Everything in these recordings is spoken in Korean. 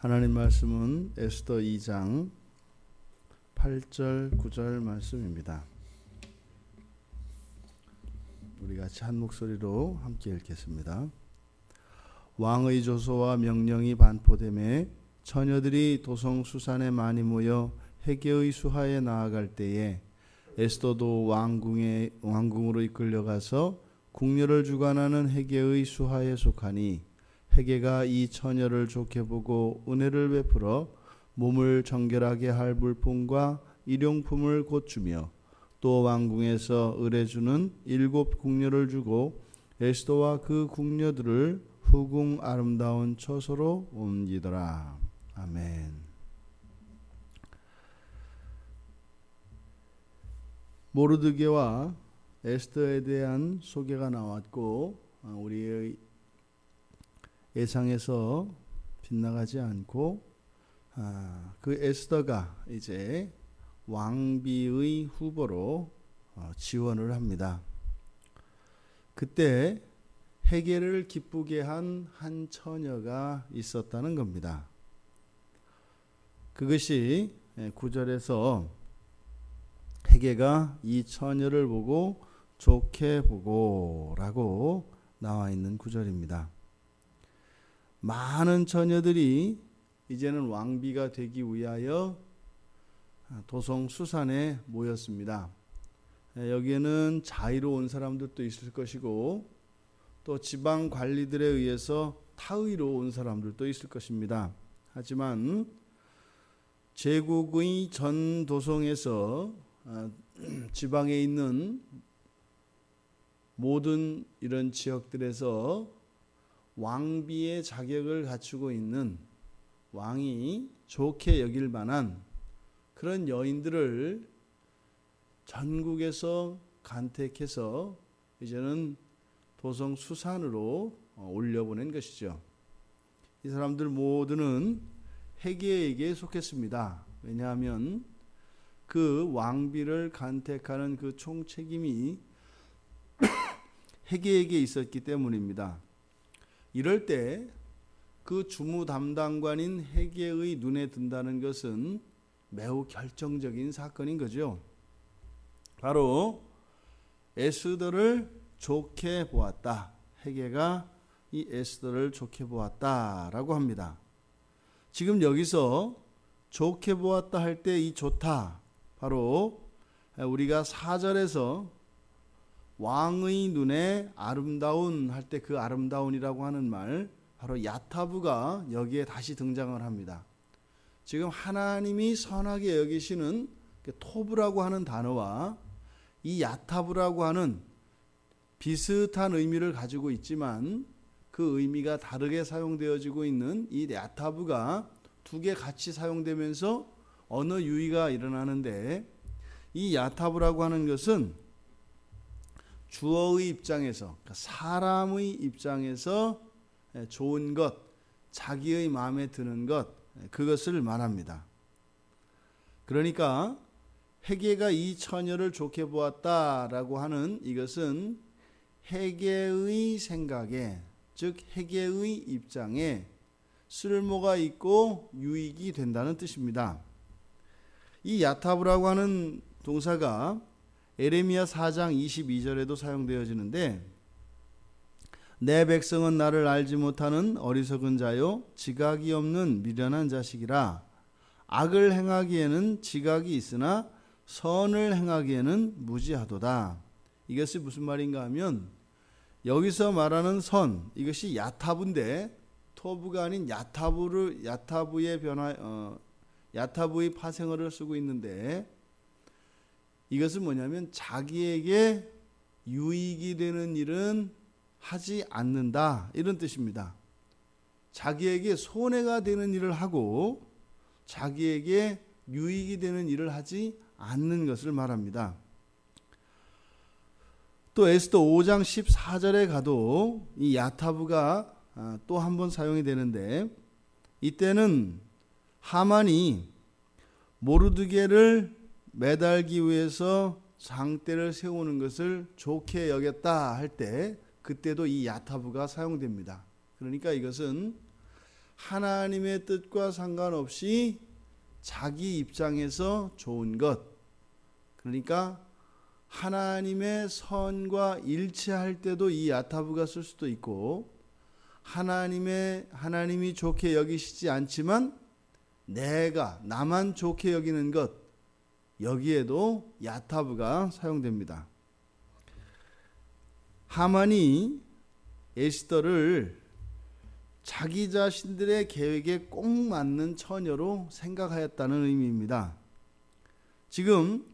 하나님 말씀은 에스더 2장 8절 9절 말씀입니다. 우리 같이 한 목소리로 함께 읽겠습니다. 왕의 조서와 명령이 반포됨에 처녀들이 도성 수산에 많이 모여 헤게의 수하에 나아갈 때에 에스더도 왕궁으로 이끌려가서 궁녀를 주관하는 헤게의 수하에 속하니 헤게가 이 처녀를 좋게 보고 은혜를 베풀어 몸을 정결하게 할 물품과 일용품을 곧 주며 또 왕궁에서 의뢰주는 7 궁녀를 주고 에스더와 그 궁녀들을 후궁 아름다운 처소로 옮기더라. 아멘. 모르드게와 에스더에 대한 소개가 나왔고 우리의 예상에서 빗나가지 않고 그 에스더가 이제 왕비의 후보로 지원을 합니다. 그때 헤게를 기쁘게 한 처녀가 있었다는 겁니다. 그것이 9절에서 헤게가 이 처녀를 보고 좋게 보고 라고 나와 있는 구절입니다. 많은 처녀들이 이제는 왕비가 되기 위하여 도성 수산에 모였습니다. 여기에는 자의로 온 사람들도 있을 것이고 또 지방 관리들에 의해서 타의로 온 사람들도 있을 것입니다. 하지만 제국의 전 도성에서 지방에 있는 모든 이런 지역들에서 왕비의 자격을 갖추고 있는 왕이 좋게 여길 만한 그런 여인들을 전국에서 간택해서 이제는 도성 수산으로 올려보낸 것이죠. 이 사람들 모두는 헤게에게 속했습니다. 왜냐하면 그 왕비를 간택하는 그 총책임이 헤게에게 있었기 때문입니다. 이럴 때 그 주무 담당관인 헤게의 눈에 든다는 것은 매우 결정적인 사건인 거죠. 바로 에스더를 좋게 보았다. 헤게가 이 에스더를 좋게 보았다라고 합니다. 지금 여기서 좋게 보았다 할 때 이 좋다, 바로 우리가 4절에서 왕의 눈에 아름다운 할 때 그 아름다운이라고 하는 말, 바로 야타브가 여기에 다시 등장을 합니다. 지금 하나님이 선하게 여기시는 토브라고 하는 단어와 이 야타브라고 하는 비슷한 의미를 가지고 있지만 그 의미가 다르게 사용되어지고 있는 이 야타브가 두 개 같이 사용되면서 언어 유희가 일어나는데, 이 야타브라고 하는 것은 주어의 입장에서, 그러니까 사람의 입장에서 좋은 것, 자기의 마음에 드는 것, 그것을 말합니다. 그러니까 헤게가 이 처녀를 좋게 보았다라고 하는 이것은 헤게의 생각에, 즉 헤게의 입장에 쓸모가 있고 유익이 된다는 뜻입니다. 이 야타브라고 하는 동사가 에레미야 4장 22절에도 사용되어지는데, 내 백성은 나를 알지 못하는 어리석은 자요 지각이 없는 미련한 자식이라. 악을 행하기에는 지각이 있으나 선을 행하기에는 무지하도다. 이것이 무슨 말인가 하면, 여기서 말하는 선, 이것이 야타브인데 토브가 아닌 야타브의 파생어를 쓰고 있는데, 이것은 뭐냐면 자기에게 유익이 되는 일은 하지 않는다, 이런 뜻입니다. 자기에게 손해가 되는 일을 하고 자기에게 유익이 되는 일을 하지 않는 것을 말합니다. 또 에스더 5장 14절에 가도 이 야타브가 또 한 번 사용이 되는데, 이때는 하만이 모르드게를 매달기 위해서 장대를 세우는 것을 좋게 여겼다 할 때, 그때도 이 야타브가 사용됩니다. 그러니까 이것은 하나님의 뜻과 상관없이 자기 입장에서 좋은 것, 그러니까 하나님의 선과 일치할 때도 이 야타브가 쓸 수도 있고, 하나님이 좋게 여기시지 않지만 나만 좋게 여기는 것, 여기에도 야타브가 사용됩니다. 하만이 에스더를 자기 자신들의 계획에 꼭 맞는 처녀로 생각하였다는 의미입니다. 지금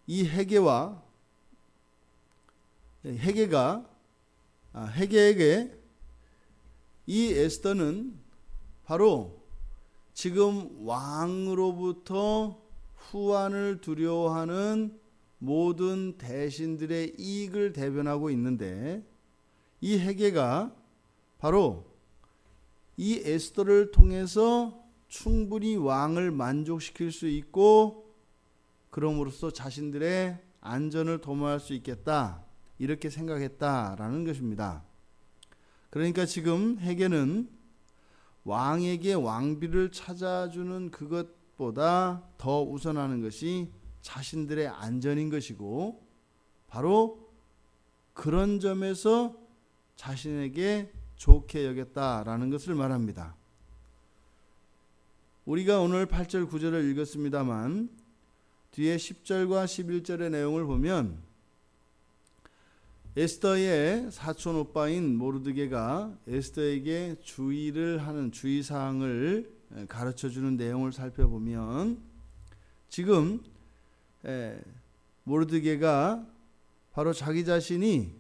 이 헤게에게 이 에스더는 바로 지금 왕으로부터 후환을 두려워하는 모든 대신들의 이익을 대변하고 있는데, 이 헤게가 바로 이 에스더를 통해서 충분히 왕을 만족시킬 수 있고, 그럼으로써 자신들의 안전을 도모할 수 있겠다, 이렇게 생각했다라는 것입니다. 그러니까 지금 헤게는 왕에게 왕비를 찾아주는 그것보다 더 우선하는 것이 자신들의 안전인 것이고, 바로 그런 점에서 자신에게 좋게 여겼다라는 것을 말합니다. 우리가 오늘 8절 9절을 읽었습니다만 뒤에 10절과 11절의 내용을 보면 에스더의 사촌 오빠인 모르드게가 에스더에게 주의를 하는 주의사항을 가르쳐주는 내용을 살펴보면, 지금 모르드게가 바로 자기 자신이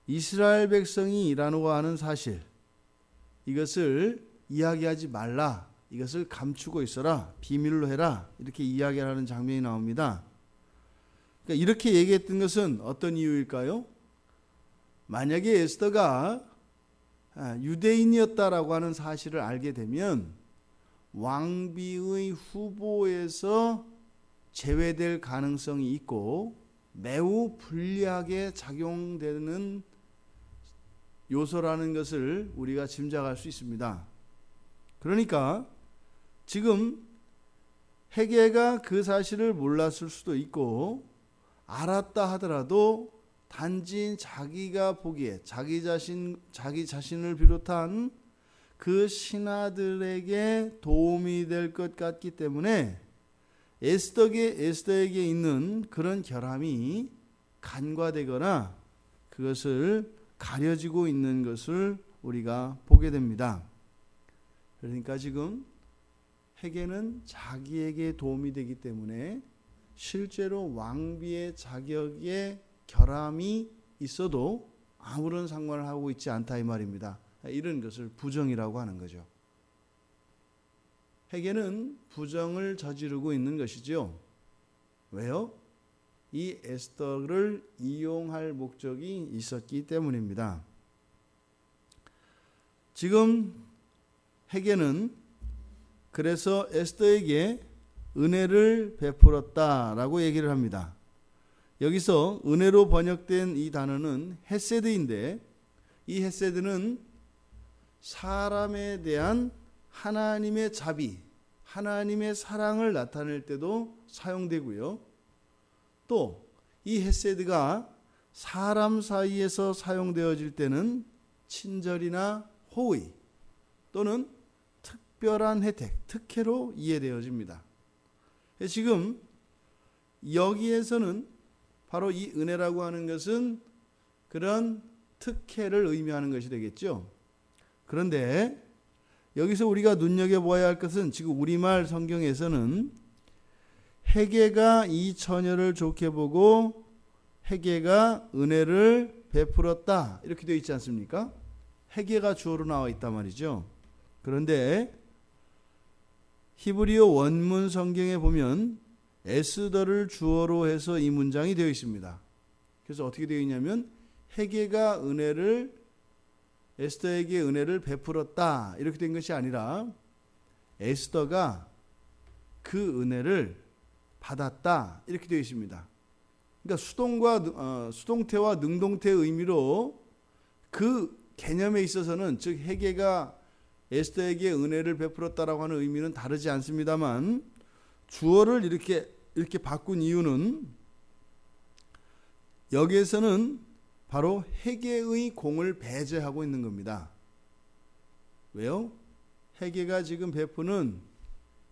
이스라엘 백성이라고 하는 사실, 이것을 이야기하지 말라, 이것을 감추고 있어라, 비밀로 해라, 이렇게 이야기하는 장면이 나옵니다. 그러니까 이렇게 얘기했던 것은 어떤 이유일까요? 만약에 에스더가 유대인이었다라고 하는 사실을 알게 되면 왕비의 후보에서 제외될 가능성이 있고 매우 불리하게 작용되는 요소라는 것을 우리가 짐작할 수 있습니다. 그러니까 지금 헤게가 그 사실을 몰랐을 수도 있고, 알았다 하더라도 단지 자기가 보기에 자기 자신을 비롯한 그 신하들에게 도움이 될 것 같기 때문에 에스더에게 있는 그런 결함이 간과되거나 그것을 가려지고 있는 것을 우리가 보게 됩니다. 그러니까 지금 헤게는 자기에게 도움이 되기 때문에 실제로 왕비의 자격에 결함이 있어도 아무런 상관을 하고 있지 않다, 이 말입니다. 이런 것을 부정이라고 하는 거죠. 헤게는 부정을 저지르고 있는 것이죠. 왜요? 이 에스더를 이용할 목적이 있었기 때문입니다. 지금 헤게는 그래서 에스더에게 은혜를 베풀었다라고 얘기를 합니다. 여기서 은혜로 번역된 이 단어는 헤세드인데, 이 헤세드는 사람에 대한 하나님의 자비, 하나님의 사랑을 나타낼 때도 사용되고요. 또 이 헤세드가 사람 사이에서 사용되어질 때는 친절이나 호의 또는 특별한 혜택, 특혜로 이해되어집니다. 지금 여기에서는 바로 이 은혜라고 하는 것은 그런 특혜를 의미하는 것이 되겠죠. 그런데 여기서 우리가 눈여겨보아야 할 것은, 지금 우리말 성경에서는 헤게가 이 처녀를 좋게 보고 헤게가 은혜를 베풀었다, 이렇게 되어 있지 않습니까? 헤게가 주어로 나와 있단 말이죠. 그런데 히브리어 원문 성경에 보면 에스더를 주어로 해서 이 문장이 되어 있습니다. 그래서 어떻게 되어 있냐면 헤게가 에스더에게 은혜를 베풀었다, 이렇게 된 것이 아니라 에스더가 그 은혜를 받았다, 이렇게 되어 있습니다. 그러니까 수동태와 능동태의 의미로 그 개념에 있어서는, 즉 헤게가 에스더에게 은혜를 베풀었다라고 하는 의미는 다르지 않습니다만 주어를 이렇게 바꾼 이유는 여기에서는 바로 헤게의 공을 배제하고 있는 겁니다. 왜요? 헤게가 지금 베푸는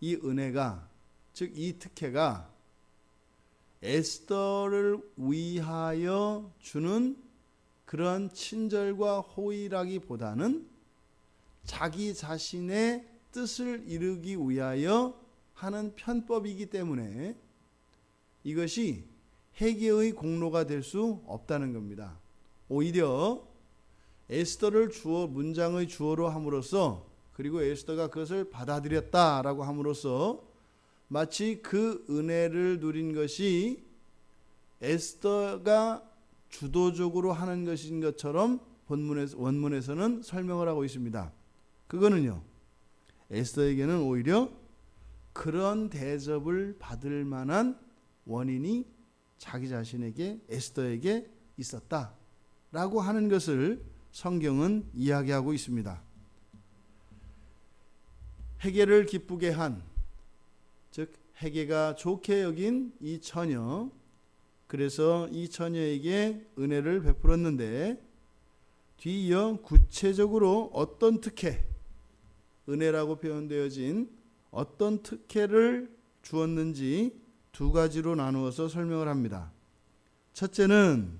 이 은혜가, 즉 이 특혜가 에스더를 위하여 주는 그런 친절과 호의라기보다는 자기 자신의 뜻을 이루기 위하여 하는 편법이기 때문에 이것이 헤게의 공로가 될 수 없다는 겁니다. 오히려 에스더를 문장의 주어로 함으로써, 그리고 에스더가 그것을 받아들였다라고 함으로써 마치 그 은혜를 누린 것이 에스더가 주도적으로 하는 것인 것처럼 원문에서는 설명을 하고 있습니다. 그거는요, 에스더에게는 오히려 그런 대접을 받을 만한 원인이 자기 자신에게, 에스더에게 있었다라고 하는 것을 성경은 이야기하고 있습니다. 헤게를 기쁘게 한, 즉 헤게가 좋게 여긴 이 처녀, 그래서 이 처녀에게 은혜를 베풀었는데 뒤이어 구체적으로 어떤 특혜, 은혜라고 표현되어진 어떤 특혜를 주었는지 두 가지로 나누어서 설명을 합니다. 첫째는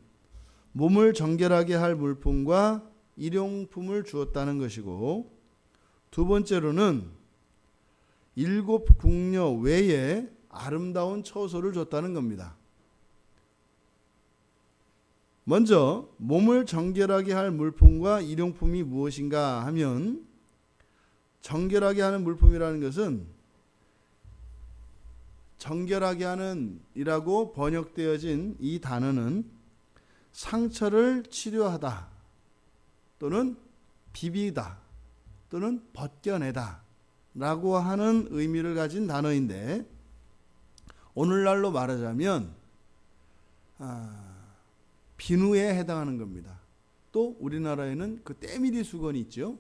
몸을 정결하게 할 물품과 일용품을 주었다는 것이고, 두 번째로는 7 궁녀 외에 아름다운 처소를 줬다는 겁니다. 먼저 몸을 정결하게 할 물품과 일용품이 무엇인가 하면, 정결하게 하는 물품이라는 것은 정결하게 하는 이라고 번역되어진 이 단어는 상처를 치료하다 또는 비비다 또는 벗겨내다 라고 하는 의미를 가진 단어인데, 오늘날로 말하자면 비누에 해당하는 겁니다. 또 우리나라에는 그 때밀이 수건이 있죠.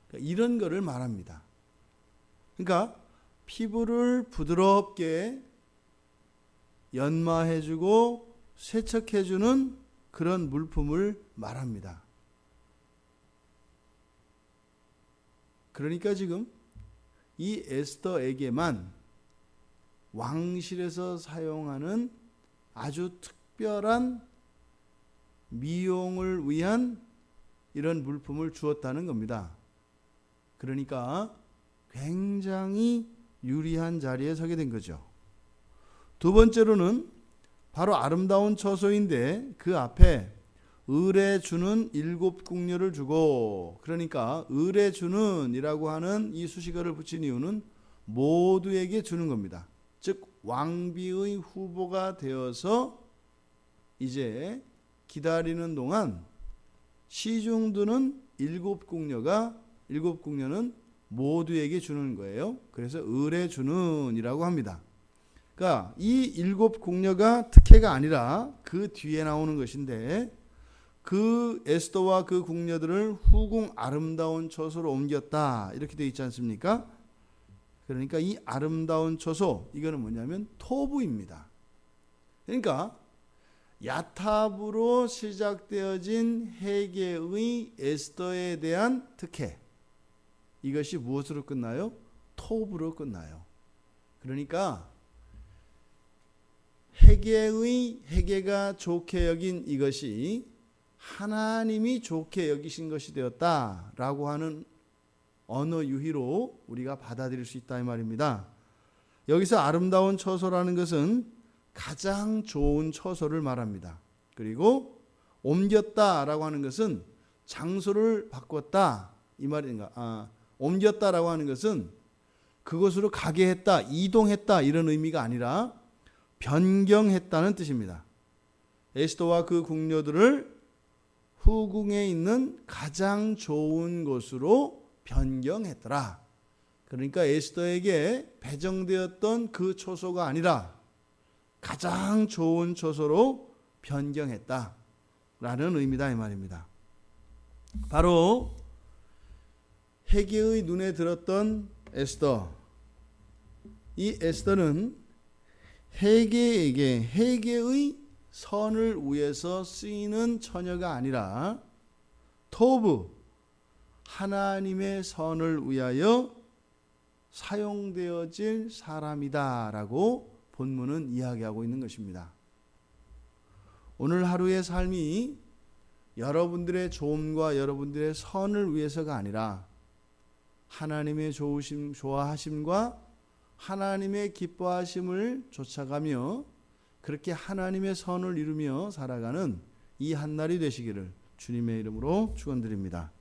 그러니까 이런 거를 말합니다. 그러니까 피부를 부드럽게 연마해주고 세척해주는 그런 물품을 말합니다. 그러니까 지금 이 에스더에게만 왕실에서 사용하는 아주 특별한 미용을 위한 이런 물품을 주었다는 겁니다. 그러니까 굉장히 유리한 자리에 서게 된 거죠. 두 번째로는 바로 아름다운 처소인데 그 앞에 을에 주는 7 궁녀를 주고, 그러니까 을에 주는 이라고 하는 이 수식어를 붙인 이유는 모두에게 주는 겁니다. 즉 왕비의 후보가 되어서 이제 기다리는 동안 시중 드는 7 궁녀는 모두에게 주는 거예요. 그래서 을에 주는 이라고 합니다. 그러니까 이 7 궁녀가 특혜가 아니라 그 뒤에 나오는 것인데, 그 에스더와 그 궁녀들을 후궁 아름다운 처소로 옮겼다 이렇게 되어 있지 않습니까? 그러니까 이 아름다운 처소, 이거는 뭐냐면 토부입니다. 그러니까 야탑으로 시작되어진 헤게의 에스더에 대한 특혜, 이것이 무엇으로 끝나요? 토부로 끝나요. 그러니까 헤게가 좋게 여긴 이것이 하나님이 좋게 여기신 것이 되었다라고 하는 언어 유희로 우리가 받아들일 수 있다 이 말입니다. 여기서 아름다운 처소라는 것은 가장 좋은 처소를 말합니다. 그리고 옮겼다라고 하는 것은 장소를 바꿨다 이 말인가? 옮겼다라고 하는 것은 그곳으로 가게 했다, 이동했다 이런 의미가 아니라 변경했다는 뜻입니다. 에스더와 그 궁녀들을 후궁에 있는 가장 좋은 곳으로 변경했더라. 그러니까 에스더에게 배정되었던 그 처소가 아니라 가장 좋은 처소로 변경했다라는 의미다 이 말입니다. 바로 헤게의 눈에 들었던 에스더, 이 에스더는 헤게의 선을 위해서 쓰이는 처녀가 아니라 토브, 하나님의 선을 위하여 사용되어질 사람이다라고 본문은 이야기하고 있는 것입니다. 오늘 하루의 삶이 여러분들의 좋음과 여러분들의 선을 위해서가 아니라 하나님의 좋아하심과 하나님의 기뻐하심을 쫓아가며 그렇게 하나님의 선을 이루며 살아가는 이 한날이 되시기를 주님의 이름으로 축원드립니다.